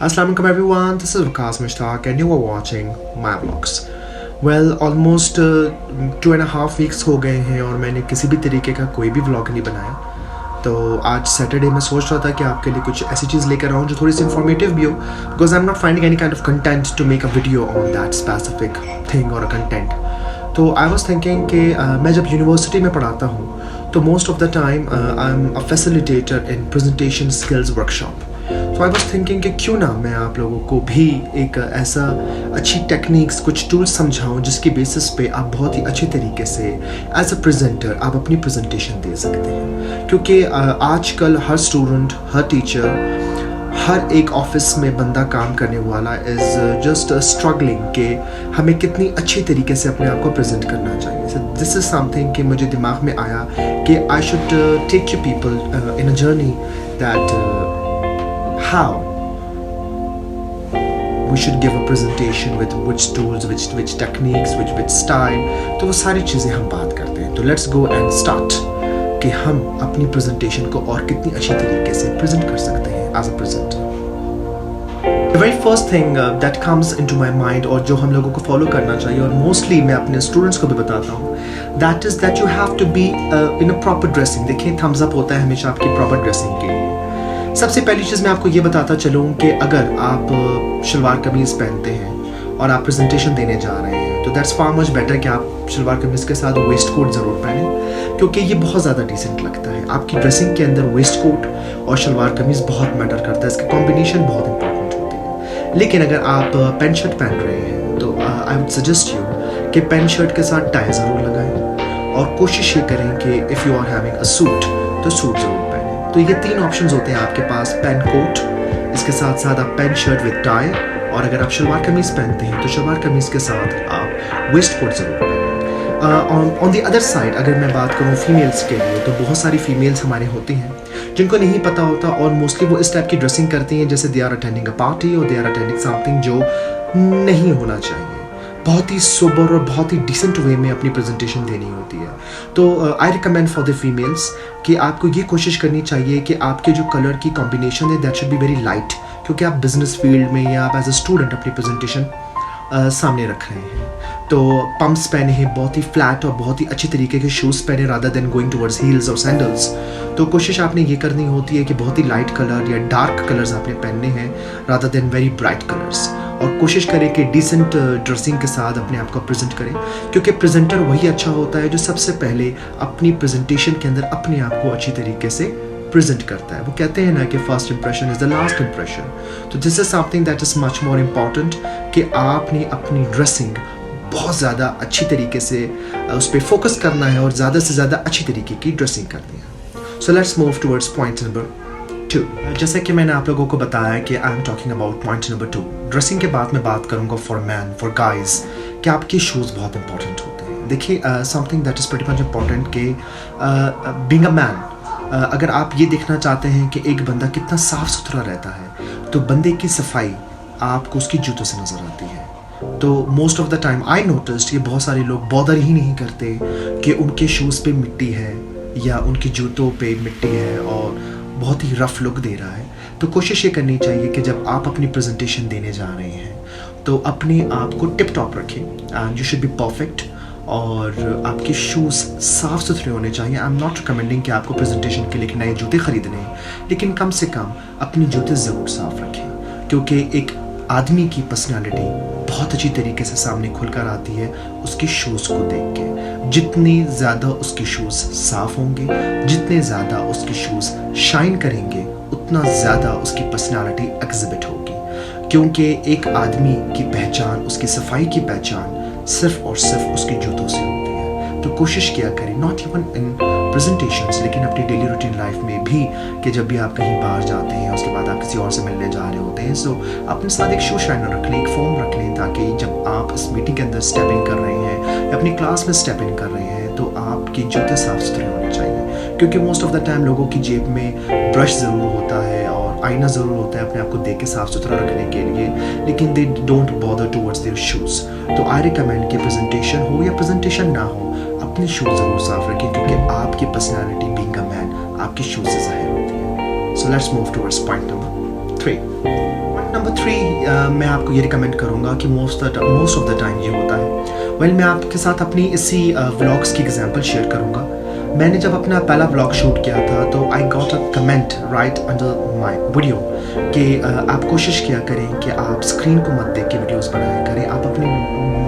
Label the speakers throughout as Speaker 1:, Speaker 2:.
Speaker 1: Assalamualaikum everyone, this is Vikas Mushtaq and you are watching my vlogs. Well, almost 2.5 weeks हो गए हैं और मैंने किसी भी तरीके का कोई भी व्लॉग नहीं बनाया. तो आज सैटरडे में सोच रहा था कि आपके लिए कुछ ऐसी चीज़ लेकर आऊँ जो थोड़ी सी इन्फॉर्मेटिव भी हो, because I am not finding any kind of content to make a video on that specific thing और अ कंटेंट. तो आई वॉज थिंकिंग कि मैं जब यूनिवर्सिटी में पढ़ाता हूँ तो most of the time I am a facilitator in presentation skills workshop. तो आई वॉज थिंकिंग कि क्यों ना मैं आप लोगों को भी एक ऐसा अच्छी टेक्निक्स कुछ टूल्स समझाऊं जिसकी बेसिस पे आप बहुत ही अच्छे तरीके से एज अ प्रेजेंटर आप अपनी प्रेजेंटेशन दे सकते हैं. क्योंकि आजकल हर स्टूडेंट, हर टीचर, हर एक ऑफिस में बंदा काम करने वाला इज़ जस्ट स्ट्रगलिंग कि हमें कितनी अच्छी तरीके से अपने आप को प्रेजेंट करना चाहिए. सो दिस इज़ समथिंग कि मुझे दिमाग में आया कि I should take you people in a journey that how we should give a presentation with which tools, which techniques, which style. तो वो सारी चीज़ें हम बात करते हैं. तो let's go and start कि हम अपनी प्रेजेंटेशन को और कितनी अच्छी तरीके से प्रेजेंट कर सकते हैं as a presenter. The very first thing that comes into my mind और जो हम लोगों को फॉलो करना चाहिए और मोस्टली मैं अपने स्टूडेंट्स को भी बताता हूँ, that is that you have to be in a proper dressing. देखिए, थम्स अप होता है हमेशा आपकी प्रॉपर ड्रेसिंग के लिए. सबसे पहली चीज़ मैं आपको ये बताता चलूँ कि अगर आप शलवार कमीज़ पहनते हैं और आप प्रेजेंटेशन देने जा रहे हैं तो दैट्स फार मच बेटर कि आप शलवार कमीज़ के साथ वेस्ट कोट ज़रूर पहनें, क्योंकि ये बहुत ज़्यादा डिसेंट लगता है. आपकी ड्रेसिंग के अंदर वेस्ट कोट और शलवार कमीज़ बहुत मैटर करता है, इसका कॉम्बिनेशन बहुत इंपॉर्टेंट होती है. लेकिन अगर आप पेंट शर्ट पहन रहे हैं तो आई वुड सजेस्ट यू कि पेंट शर्ट के साथ टाई ज़रूर लगाएं और कोशिश ये करें कि if you are having a suit तो सूट ज़रूर पहनें. तो ये 3 ऑप्शंस होते हैं आपके पास: पेन कोट, इसके साथ साथ आप पेन शर्ट विद टाई, और अगर आप शलवार कमीज़ पहनते हैं तो शलवार कमीज़ के साथ आप वेस्ट कोट ज़रूर पहनें. ऑन द अदर साइड अगर मैं बात करूँ फीमेल्स के लिए, तो बहुत सारी फीमेल्स हमारे होती हैं जिनको नहीं पता होता और मोस्टली वो इस टाइप की ड्रेसिंग करती हैं जैसे they are attending a party और दे आर अटेंडिंग समथिंग जो नहीं होना चाहिए. बहुत ही सोबर और बहुत ही डिसेंट वे में अपनी प्रेजेंटेशन देनी होती है. तो I recommend for the females कि आपको ये कोशिश करनी चाहिए कि आपके जो कलर की कॉम्बिनेशन है that should be very light, क्योंकि आप बिजनेस फील्ड में या आप एज अ स्टूडेंट अपनी प्रेजेंटेशन सामने रख रहे हैं. तो पम्प्स पहने हैं, बहुत ही फ्लैट और बहुत ही अच्छे तरीके के शूज़ पहने rather than going towards heels और सैंडल्स. तो कोशिश आपने ये करनी होती है कि बहुत ही लाइट कलर या डार्क कलर्स आपने पहनने हैं rather than very bright colours. और कोशिश करें कि डिसेंट ड्रेसिंग के साथ अपने आप को प्रेजेंट करें, क्योंकि प्रेजेंटर वही अच्छा होता है जो सबसे पहले अपनी प्रेजेंटेशन के अंदर अपने आप को अच्छी तरीके से प्रेजेंट करता है. वो कहते हैं ना कि first impression is the last impression. तो this is something that is much more important कि आपने अपनी ड्रेसिंग बहुत ज़्यादा अच्छी तरीके से उस पर फोकस करना है और ज़्यादा से ज़्यादा अच्छी तरीके की ड्रेसिंग करनी है. सो let's move towards point number 2. जैसे कि मैंने आप लोगों को बताया कि I am talking about point number 2. Dressing के बाद मैं बात करूँगा फॉर मैन, फॉर गाइज, कि आपके शूज़ बहुत इंपॉर्टेंट होते हैं. देखिए, something that is pretty much important कि बीइंग अ मैन, अगर आप ये देखना चाहते हैं कि एक बंदा कितना साफ़ सुथरा रहता है तो बंदे की सफाई आपको उसकी जूतों से नज़र आती है. तो most of the time I noticed कि बहुत सारे लोग बॉदर ही नहीं करते कि उनके शूज़ पे मिट्टी है या उनके जूतों पे मिट्टी है और बहुत ही रफ लुक दे रहा है. तो कोशिश ये करनी चाहिए कि जब आप अपनी प्रेजेंटेशन देने जा रहे हैं तो अपने आप को टिप टॉप रखें and you should be perfect और आपके शूज़ साफ़ सुथरे होने चाहिए. आई एम नॉट रिकमेंडिंग कि आपको प्रेजेंटेशन के लिए नए जूते खरीदने हैं, लेकिन कम से कम अपने जूते ज़रूर साफ़ रखें, क्योंकि एक आदमी की पर्सनालिटी बहुत अच्छी तरीके से सामने खुलकर आती है उसके शूज़ को देख के. जितने ज़्यादा उसके शूज़ साफ़ होंगे, जितने ज़्यादा उसके शूज़ शाइन करेंगे, उतना ज़्यादा उसकी पर्सनालिटी एग्जिबिट होगी. क्योंकि एक आदमी की पहचान, उसकी सफाई की पहचान सिर्फ और सिर्फ उसके जूतों से होती है. तो कोशिश किया करें, नॉट इवन इन प्रेजेंटेशंस लेकिन अपनी डेली रूटीन लाइफ में भी, कि जब भी आप कहीं बाहर जाते हैं उसके बाद आप किसी और से मिलने जा रहे होते हैं, सो अपने साथ एक शू शाइनर रख लें, एक फोम रख लें, ताकि जब आप इस मीटिंग के अंदर स्टेप इन कर रहे हैं या अपनी क्लास में स्टेप इन कर रहे हैं तो आपके जूते साफ सुथरे होने चाहिए. क्योंकि मोस्ट ऑफ द टाइम लोगों की जेब में ब्रश ज़रूर होता है और आईना ज़रूर होता है अपने आप को देख के साफ सुथरा रखने के लिए, लेकिन they don't bother towards their shoes. तो आई रिकमेंड कि प्रेजेंटेशन हो या प्रेजेंटेशन ना हो, अपने शूज़ ज़रूर साफ रखें, क्योंकि आपकी पर्सनैलिटी बीइंग अ मैन आपके शूज़ से ज़ाहिर होती है. सो let's move towards point number 3. Point number 3 मैं आपको ये रिकमेंड करूँगा कि मोस्ट ऑफ द टाइम ये होता है। वेल मैं आपके साथ अपनी इसी व्लॉग्स की एग्जांपल शेयर करूँगा। मैंने जब अपना पहला व्लॉग शूट किया था तो I got a comment right under my video कि आप कोशिश किया करें कि आप स्क्रीन को मत देख के वीडियोस बनाया करें, आप अपने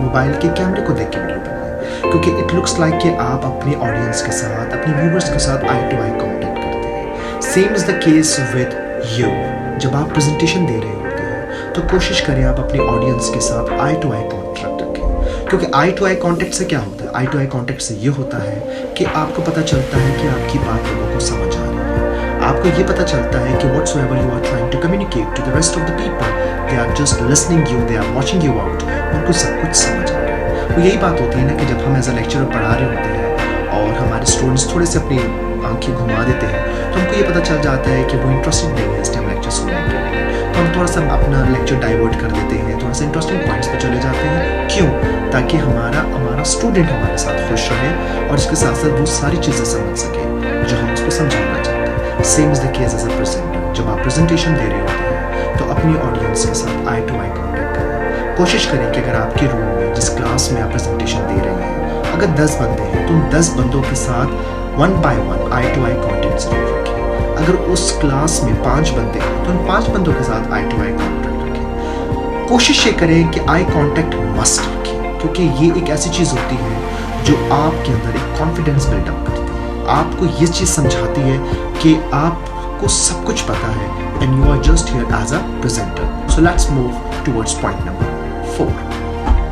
Speaker 1: मोबाइल के कैमरे को देख के वीडियो बनाएं, क्योंकि इट लुक्स लाइक कि आप अपने ऑडियंस के साथ, अपने व्यूवर्स के साथ आई टू आई कॉन्टेक्ट करते हैं। Same is the case with you. जब आप प्रेजेंटेशन दे रहे होते हैं तो कोशिश करें आप अपने ऑडियंस के साथ आई टू आई कॉन्टेक्ट रखें, क्योंकि आई टू आई कॉन्टेक्ट से क्या होता है? आई टू आई कॉन्टेक्ट से ये होता है कि आपको पता चलता है कि आपकी बात लोगों को समझ आ रही है। आपको ये पता चलता है कि whatsoever you are trying to communicate to the rest of the people, they are just listening you, they are watching you out, उनको सब कुछ समझ आ रहा है। तो यही बात होती है ना कि जब हम एज अ लेक्चरर पढ़ा रहे होते हैं और हमारे स्टूडेंट्स थोड़े से अपनी आंखें घुमा देते हैं तो हमको ये पता चल जाता है कि वो इंटरेस्टेड नहीं है इस टाइम लेक्चर सुनने के लिए, तो हम थोड़ा सा अपना लेक्चर डाइवर्ट कर देते हैं, थोड़ा सा इंटरेस्टिंग पॉइंट्स पे चले जाते हैं। क्यों? ताकि हमारा स्टूडेंट हमारे साथ खुश रहे और इसके साथ साथ वो सारी चीज़ें समझ सके जो हम उसको समझाना चाहते हैं। Same is the case as a presenter. जब आप प्रेजेंटेशन दे रहे होते हैं तो अपनी ऑडियंस के साथ आई टू आई कॉन्टेक्ट करें। कोशिश करें कि अगर आपके रूम में जिस क्लास में आप प्रेजेंटेशन दे रहे हैं अगर 10 बंदे हैं तो उन 10 बंदों के साथ 1 by 1 eye to eye contact जरूर रखें। अगर उस क्लास में 5 बंदे हैं तो उन 5 बंदों के साथ आई टू आई कॉन्टेक्ट रखें। कोशिश ये करें कि आई कॉन्टेक्ट मस्ट रखें, क्योंकि ये एक ऐसी चीज़ होती है जो आपके अंदर एक कॉन्फिडेंस बिल्डअप करती है, आपको ये चीज़ समझाती है कि आपको सब कुछ पता है and you are just here as a presenter. So let's move towards point number 4।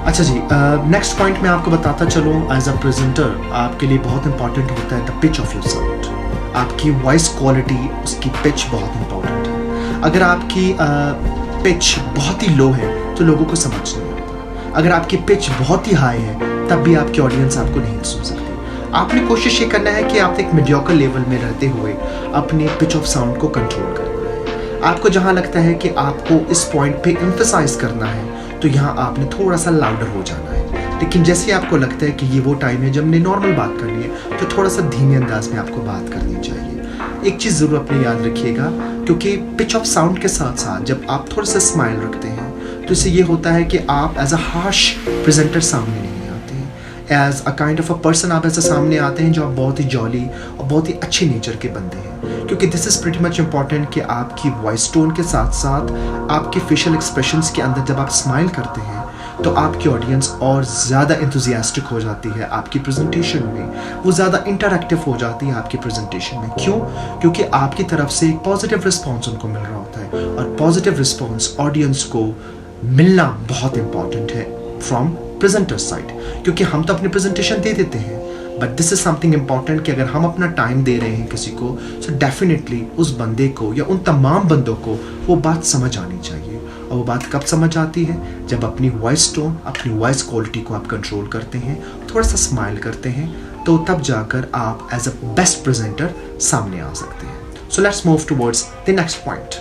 Speaker 1: अच्छा जी, नेक्स्ट पॉइंट मैं आपको बताता चलूँ। एज अ प्रेजेंटर आपके लिए बहुत इंपॉर्टेंट होता है the pitch of your sound. आपकी वॉइस क्वालिटी, उसकी पिच बहुत इंपॉर्टेंट है। अगर आपकी पिच बहुत ही लो है तो लोगों को समझ नहीं आता। अगर आपकी पिच बहुत ही हाई है तब भी आपकी ऑडियंस आपको नहीं सुन सकती। आपने कोशिश ये करना है कि आप एक मीडियोकर लेवल में रहते हुए अपने पिच ऑफ साउंड को कंट्रोल करना है। आपको जहाँ लगता है कि आपको इस पॉइंट पे एम्फसाइज करना है तो यहाँ आपने थोड़ा सा लाउडर हो जाना है, लेकिन जैसे आपको लगता है कि ये वो टाइम है जब हमने नॉर्मल बात करनी है तो थोड़ा सा धीमे अंदाज में आपको बात करनी चाहिए। एक चीज़ ज़रूर अपने याद रखिएगा, क्योंकि पिच ऑफ साउंड के साथ साथ जब आप थोड़ा सा स्माइल रखते हैं तो इससे ये होता है कि आप एज अ हार्श प्रेजेंटर सामने नहीं आते हैं। As a kind of a person आप ऐसे सामने आते हैं जो आप बहुत ही जॉली और बहुत ही अच्छे नेचर के बंदे हैं, क्योंकि this is pretty much important कि आपकी वॉइस टोन के साथ साथ आपके फेशियल एक्सप्रेशंस के अंदर जब आप स्माइल करते हैं तो आपकी ऑडियंस और ज़्यादा इंथुजियास्टिक हो जाती है आपकी प्रेजेंटेशन में, वो ज़्यादा इंटरैक्टिव हो जाती है आपकी प्रेजेंटेशन में। क्यों? क्योंकि आपकी तरफ से एक पॉजिटिव रिस्पॉन्स उनको मिल रहा होता है और पॉजिटिव रिस्पॉन्स ऑडियंस को मिलना बहुत इंपॉर्टेंट है फ्रॉम प्रेजेंटर साइड, क्योंकि हम तो अपनी प्रेजेंटेशन दे देते हैं but this is something important कि अगर हम अपना टाइम दे रहे हैं किसी को तो डेफिनेटली उस बंदे को या उन तमाम बंदों को वो बात समझ आनी चाहिए। और वो बात कब समझ आती है? जब अपनी वॉइस टोन, अपनी वॉइस क्वालिटी को आप कंट्रोल करते हैं, थोड़ा सा स्माइल करते हैं, तो तब जाकर आप एज अ बेस्ट प्रेजेंटर सामने आ सकते हैं। So let's move towards the next point.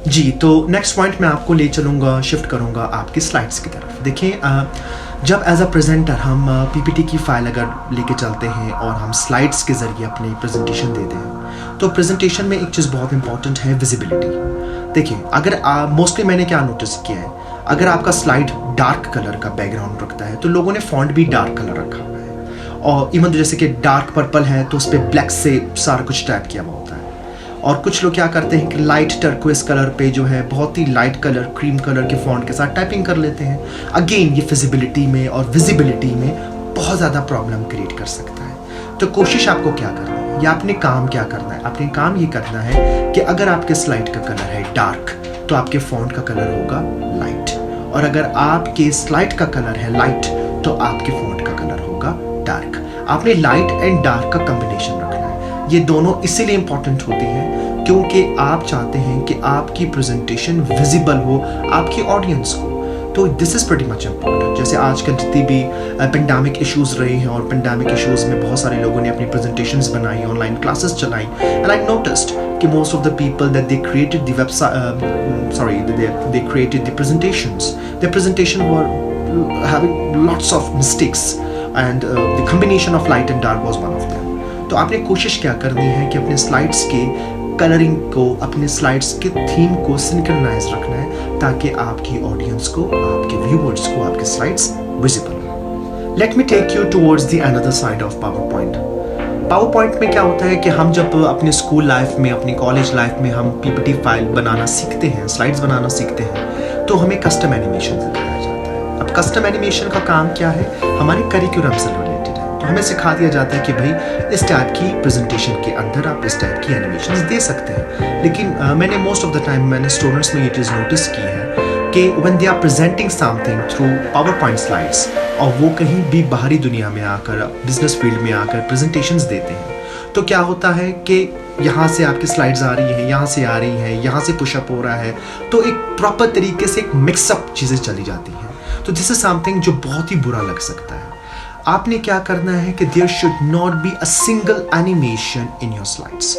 Speaker 1: जी, तो नेक्स्ट पॉइंट मैं आपको ले चलूँगा, शिफ्ट करूँगा आपकी स्लाइड्स की तरफ। देखिए, जब एज अ प्रेजेंटर हम पीपीटी की फाइल अगर लेके चलते हैं और हम स्लाइड्स के ज़रिए अपनी प्रेजेंटेशन देते हैं तो प्रेजेंटेशन में एक चीज़ बहुत इंपॉर्टेंट है, विजिबिलिटी। देखिए, अगर मोस्टली मैंने क्या नोटिस किया है, अगर आपका स्लाइड डार्क कलर का बैकग्राउंड रखता है तो लोगों ने फॉन्ट भी डार्क कलर रखा हुआ है, और इवन तो जैसे कि डार्क पर्पल है तो उस पर ब्लैक से सारा कुछ टाइप किया हुआ होता है। और कुछ लोग क्या करते हैं कि लाइट टर्कोइज कलर पे जो है बहुत ही लाइट कलर, क्रीम कलर के फॉन्ट के साथ टाइपिंग कर लेते हैं। अगेन ये फिजिबिलिटी में और विजिबिलिटी में बहुत ज़्यादा प्रॉब्लम क्रिएट कर सकता है। तो कोशिश आपको क्या करना है या आपने काम क्या करना है? आपने काम ये करना है कि अगर आपके स्लाइड का कलर है डार्क तो आपके फॉन्ट का कलर होगा लाइट, और अगर आपके स्लाइड का कलर है लाइट तो आपके फॉन्ट का कलर होगा डार्क। आपने लाइट एंड डार्क का कॉम्बिनेशन रखना है। ये दोनों इसीलिए इंपॉर्टेंट होती हैं क्योंकि आप चाहते हैं कि आपकी प्रेजेंटेशन विजिबल हो आपकी ऑडियंस को। तो this is pretty much important. जैसे आजकल जितनी भी पेंडेमिक इश्यूज़ रहे हैं और पेंडेमिक इश्यूज़ में बहुत सारे लोगों ने अपनी प्रेजेंटेशंस बनाई, ऑनलाइन क्लासेस चलाई, एंड आई नोटिस्ड कि most of the people that they created the they created the presentations. Their presentation were having lots of mistakes, and the combination of light and dark was one of them. तो आपने कोशिश क्या करनी है कि अपने slides के colouring को, अपने स्लाइड्स के थीम को सिंक्रोनाइज रखना है ताकि आपकी ऑडियंस को, आपके व्यूअर्स को आपके स्लाइड्स विजिबल हो। Let me take you towards the another side of PowerPoint. PowerPoint में क्या होता है कि हम जब अपने स्कूल लाइफ में, अपनी कॉलेज लाइफ में हम पीपीटी फाइल बनाना सीखते हैं, स्लाइड्स बनाना सीखते हैं, तो हमें कस्टम एनिमेशन सिखाया जाता है। अब कस्टम एनिमेशन का काम क्या है, हमारे करिकुलम से रिलेटेड है। तो हमें सिखा दिया जाता है कि भाई इस टाइप की प्रेजेंटेशन के अंदर आप इस टाइप की एनिमेशन दे सकते हैं। लेकिन मैंने मोस्ट ऑफ द टाइम मैंने स्टूडेंट्स में ये चीज़ नोटिस की है कि when they are presenting something through PowerPoint slides, और वो कहीं भी बाहरी दुनिया में आकर, बिजनेस फील्ड में आकर प्रेजेंटेशंस देते हैं, तो क्या होता है कि यहाँ से आपकी स्लाइड्स आ रही हैं, यहाँ से आ रही हैं, यहाँ से पुशअप हो रहा है, तो एक प्रॉपर तरीके से एक मिक्सअप चीज़ें चली जाती हैं। तो दिस इज समथिंग जो बहुत ही बुरा लग सकता है। आपने क्या करना है कि there should not be a single animation in your slides.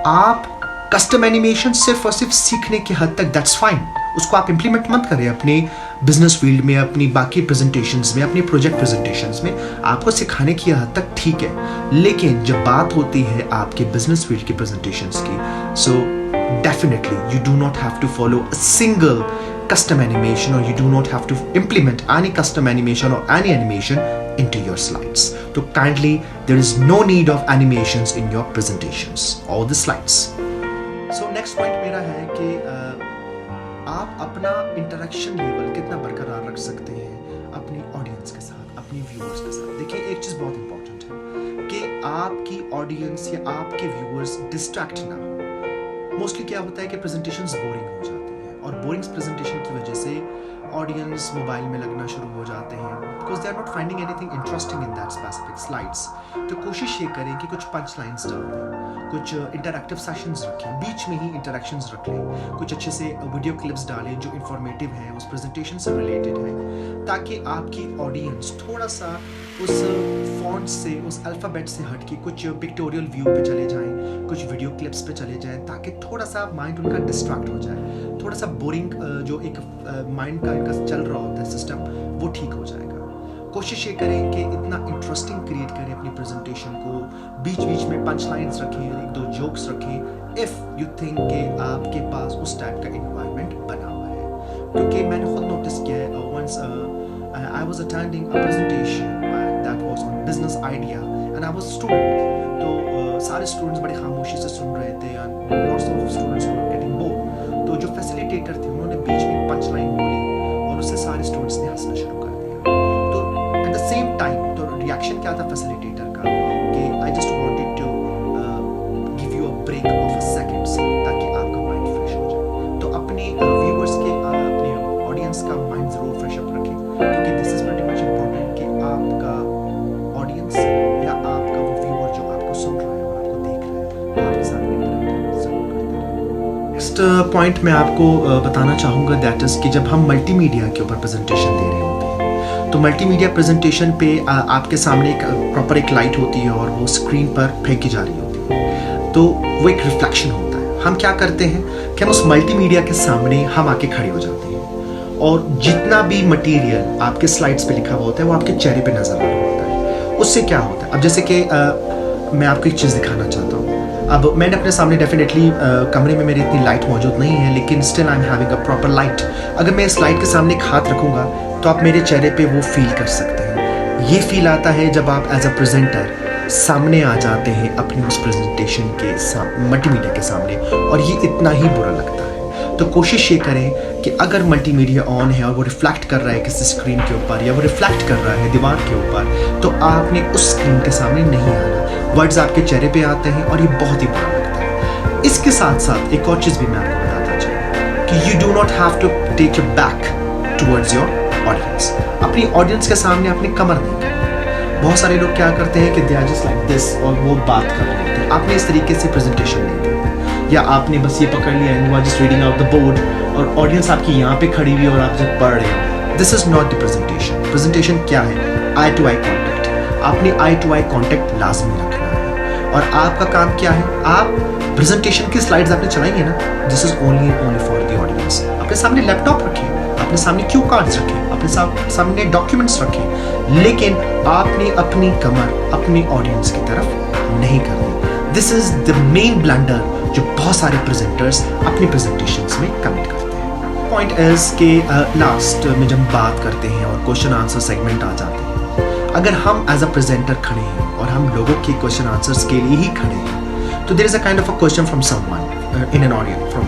Speaker 1: आप कस्टम एनिमेशन सिर्फ और सिर्फ सीखने की हद तक, दैट्स फाइन, उसको आप इम्प्लीमेंट मत करें अपने बिजनेस फील्ड में, अपनी बाकी प्रेजेंटेशंस में, अपनी प्रोजेक्ट प्रेजेंटेशंस में। आपको सिखाने की हद तक ठीक है, लेकिन जब बात होती है आपके बिजनेस फील्ड की प्रेजेंटेशंस की, so definitely you do not have to follow a single custom animation, or you do not have to implement any custom animation or any animation into your slides. So kindly, there is no need of animations in your presentations or the slides. So next point मेरा है कि आप अपना interaction level कितना बरकरार रख सकते हैं अपनी ऑडियंस के साथ, अपने व्यूअर्स के साथ। देखिए, एक चीज़ बहुत इंपॉर्टेंट है कि आपकी ऑडियंस या आपके व्यूअर्स डिस्ट्रैक्ट ना हो। मोस्टली क्या होता है कि प्रेजेंटेशंस बोरिंग हो जाती है, और बोरिंग प्रेजेंटेशन की वजह से ऑडियंस मोबाइल में लगना शुरू हो जाते हैं, because they are not finding anything interesting in that specific slides. तो कोशिश ये करें कि कुछ पंच लाइन्स डाल दें, कुछ इंटरैक्टिव सेशंस रखें, बीच में ही इंटरैक्शंस रख लें, कुछ अच्छे से वीडियो क्लिप्स डालें जो इंफॉर्मेटिव हैं, उस प्रेजेंटेशन से रिलेटेड हैं, ताकि आपकी ऑडियंस थोड़ा सा उस फॉन्ट से, उस अल्फ़ाबेट से हट के कुछ पिक्टोरियल व्यू पे चले जाएं, कुछ वीडियो क्लिप्स पे चले जाएं, ताकि थोड़ा सा माइंड उनका डिस्ट्रैक्ट हो जाए, थोड़ा सा बोरिंग जो एक माइंड का इनका चल रहा होता है सिस्टम, वो ठीक हो जाएगा। कोशिश ये करें कि इतना इंटरेस्टिंग क्रिएट करें अपनी प्रेजेंटेशन को, बीच बीच में पंच लाइन्स रखें, एक दो जोक्स रखें, इफ़ यू थिंक कि आपके पास उस टाइप का इन्वायरमेंट बना हुआ है। क्योंकि मैंने खुद नोटिस किया है, once I was attending a presentation that was on business idea and I was a student. तो सारे स्टूडेंट्स बड़ी खामोशी से सुन रहे थे and lots of students were getting bored. तो जो फैसिलिटेटर थे उन्होंने बीच में पंच लाइन बोली और उससे सारे स्टूडेंट्स ने हंसना शुरू कर दिया। तो एट द सेम टाइम तो रिएक्शन क्या था फैसिलिटेटर का कि I just wanted to give you a break of a seconds ताकि आपका माइंड फ्रेश हो जाए। तो अपने व्यूअर्स के, अपने ऑडियंस का माइंड ज़रूर फ्रेश अप रखें, क्योंकि this is very much important कि आपका ऑडियंस या आपका वो व्यूअर जो आपको सुन रहा है और आपको देख रहा है, वो आपके साथ इंटरेक्ट जरूर करते रहे। नेक्स्ट पॉइंट मैं आपको बताना चाहूँगा, दैट इज़ कि जब हम मल्टीमीडिया के ऊपर प्रेजेंटेशन दे रहे होते हैं, तो मल्टीमीडिया प्रेजेंटेशन पे आपके सामने एक प्रॉपर एक लाइट होती है और वो स्क्रीन पर फेंकी जा रही होती है, तो वो एक रिफ्लेक्शन होता है। हम क्या करते हैं कि हम उस मल्टीमीडिया के सामने हम आके खड़े हो जाते हैं, और जितना भी मटेरियल आपके स्लाइड्स पे लिखा हुआ होता है वो आपके चेहरे पे नजर आ रहा होता है। उससे क्या होता है, अब जैसे कि मैं आपको एक चीज़ दिखाना चाहता हूँ। अब मैंने अपने सामने डेफिनेटली कमरे में मेरी इतनी लाइट मौजूद नहीं है, लेकिन still I am having a proper light. अगर मैं इस लाइट के सामने एक हाथ रखूँगा तो आप मेरे चेहरे पे वो फील कर सकते हैं। ये फील आता है जब आप एज अ प्रेजेंटर सामने आ जाते हैं अपनी उस प्रेजेंटेशन के मल्टीमीडिया के सामने, और ये इतना ही बुरा लगता है। तो कोशिश ये करें कि अगर मल्टीमीडिया ऑन है और वो रिफ्लेक्ट कर रहा है किसी स्क्रीन के ऊपर, या वो रिफ्लेक्ट कर रहा है दीवार के ऊपर, तो आपने उस स्क्रीन के सामने नहीं आना। वर्ड्स आपके चेहरे पे आते हैं और ये बहुत ही बुरा लगता है। इसके साथ साथ एक और चीज़ भी मैं आपको बताना चाहूँगा कि you do not have to take your back towards your audience. अपनी ऑडियंस के सामने अपनी कमर नहीं करनी। बहुत सारे लोग क्या करते हैं कि they are just like this और वो बात कर रहे होते हैं। आपने इस तरीके से प्रेजेंटेशन नहीं दी, या आपने बस ये पकड़ लिया and you are just reading out the board और ऑडियंस आपकी यहाँ पे खड़ी हुई और आप जब पढ़ रहे हो। This is not the presentation. Presentation क्या है? आई टू आई कॉन्टैक्ट। आपने आई टू आई कॉन्टैक्ट लाजमी रखना है, और आपका काम क्या है? आप प्रेजेंटेशन की स्लाइड्स आपने चलाई है ना, this is only for the audience. अपने सामने लैपटॉप रखें, अपने सामने क्यू कार्ड्स रखें, अपने सामने डॉक्यूमेंट्स रखें, लेकिन आपने अपनी कमर अपनी ऑडियंस की तरफ नहीं करनी। This is the main blunder जो बहुत सारे प्रेजेंटर्स अपनी प्रेजेंटेशंस में कमिट करते हैं। पॉइंट इज कि लास्ट में जब बात करते हैं और क्वेश्चन आंसर सेगमेंट आ जाते हैं, अगर हम एज अ प्रेजेंटर खड़े हैं और हम लोगों के क्वेश्चन आंसर्स के लिए ही खड़े हैं, तो there is a kind of a question from someone in an audience, from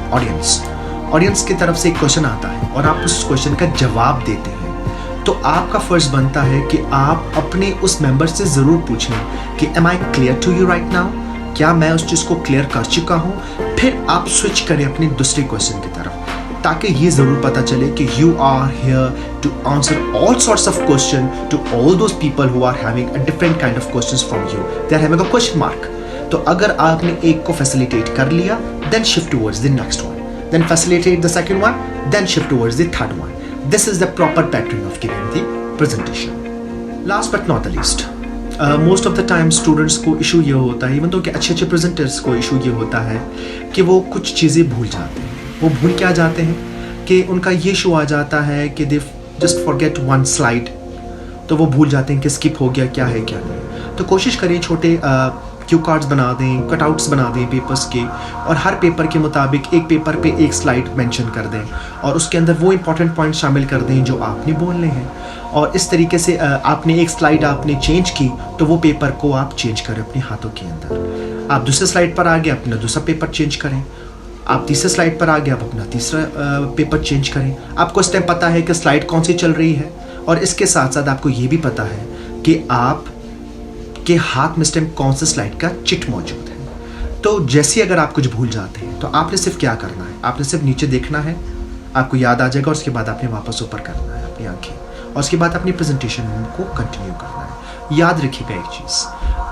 Speaker 1: audience की तरफ से एक क्वेश्चन आता है और आप उस क्वेश्चन का जवाब देते हैं, तो आपका फर्ज बनता है कि आप अपने उस मेंबर से ज़रूर पूछें कि am I clear to you right now, क्या मैं उस चीज़ को क्लियर कर चुका हूँ। फिर आप स्विच करें अपने दूसरे क्वेश्चन की तरफ, ताकि ये ज़रूर पता चले कि you are here to answer all sorts of question to all those people who are having a different kind of questions from you, they are having a question mark. तो अगर आपने एक को फैसिलिटेट कर लिया, then shift towards the next one, then facilitate the second one, then shift towards the third one. This is the proper pattern of giving the presentation. Last but not the least, most of the time students को issue ये होता है, even though कि अच्छे presenters को issue ये होता है कि वो कुछ चीज़ें भूल जाते हैं। वो भूल क्या जाते हैं कि उनका ये issue आ जाता है कि they just forget one slide, तो वो भूल जाते हैं कि skip हो गया, क्या है क्या नहीं। तो कोशिश करें छोटे क्यू कार्ड्स बना दें, कटआउट्स बना दें पेपर्स के, और हर पेपर के मुताबिक एक पेपर पे एक स्लाइड मेंशन कर दें और उसके अंदर वो इंपॉर्टेंट पॉइंट शामिल कर दें जो आपने बोलने हैं। और इस तरीके से आपने एक स्लाइड आपने चेंज की, तो वो पेपर को आप चेंज करें अपने हाथों के अंदर। आप दूसरे स्लाइड पर आ गए, अपना दूसरा पेपर चेंज करें। आप तीसरे स्लाइड पर आ गए, आप अपना तीसरा पेपर चेंज करें। आपको इस टाइम पता है कि स्लाइड कौन सी चल रही है, और इसके साथ साथ आपको ये भी पता है कि आप के हाथ में इस टाइम कौन सा स्लाइड का चिट मौजूद है। तो जैसे अगर आप कुछ भूल जाते हैं, तो आपने सिर्फ क्या करना है, आपने सिर्फ नीचे देखना है, आपको याद आ जाएगा, और उसके बाद आपने वापस ऊपर करना है अपनी आंखें, और उसके बाद अपनी प्रेजेंटेशन को कंटिन्यू करना है। याद रखिएगा एक चीज़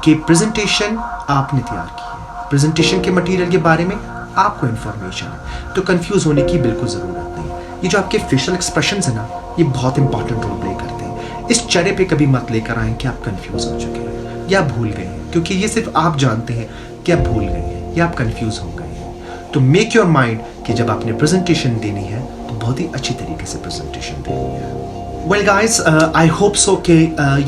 Speaker 1: कि प्रेजेंटेशन आपने तैयार की है, प्रेजेंटेशन के मटीरियल के बारे में आपको इन्फॉर्मेशन है, तो कन्फ्यूज़ होने की बिल्कुल ज़रूरत नहीं। ये जो आपके फेशियल एक्सप्रेशन है ना, ये बहुत इंपॉर्टेंट रोल प्ले करते हैं। इस चेहरे पर कभी मत लेकर आएँ कि आप कन्फ्यूज़ हो चुके हैं या भूल गए हैं, क्योंकि ये सिर्फ आप जानते हैं कि आप भूल गए हैं या आप कंफ्यूज हो गए हैं। तो मेक योर माइंड कि जब आपने प्रेजेंटेशन देनी है, तो बहुत ही अच्छी तरीके से प्रेजेंटेशन देनी है। Well guys, I hope so कि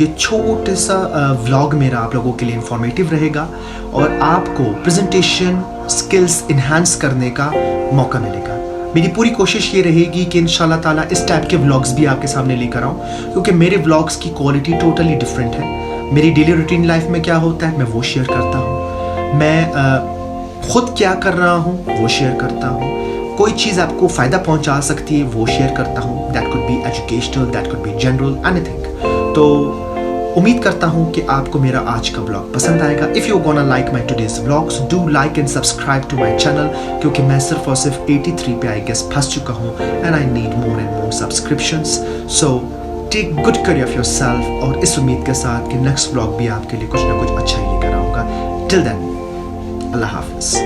Speaker 1: ये छोटे सा व्लॉग मेरा आप लोगों के लिए इंफॉर्मेटिव रहेगा और आपको प्रेजेंटेशन स्किल्स इन्हांस करने का मौका मिलेगा। मेरी पूरी कोशिश ये रहेगी कि इंशाल्लाह ताला इस टाइप के व्लॉग्स भी आपके सामने लेकर आऊँ, क्योंकि मेरे व्लॉग्स की क्वालिटी टोटली डिफरेंट है। मेरी डेली रूटीन लाइफ में क्या होता है मैं वो शेयर करता हूँ, मैं खुद क्या कर रहा हूँ वो शेयर करता हूँ, कोई चीज़ आपको फ़ायदा पहुँचा सकती है वो शेयर करता हूँ। That could be educational, that could be general, anything. तो उम्मीद करता हूँ कि आपको मेरा आज का व्लॉग पसंद आएगा। If you gonna like my today's vlogs, do like and subscribe to my channel, क्योंकि मैं सिर्फ और सिर्फ 83 पे आई गेस फंस चुका हूँ, and I need more and more subscriptions. So take good care of your self, और इस उम्मीद के साथ कि नेक्स्ट व्लॉग भी आपके लिए कुछ ना कुछ अच्छा ही लेकर आऊँगा। टिल देन, अल्लाह हाफिज़।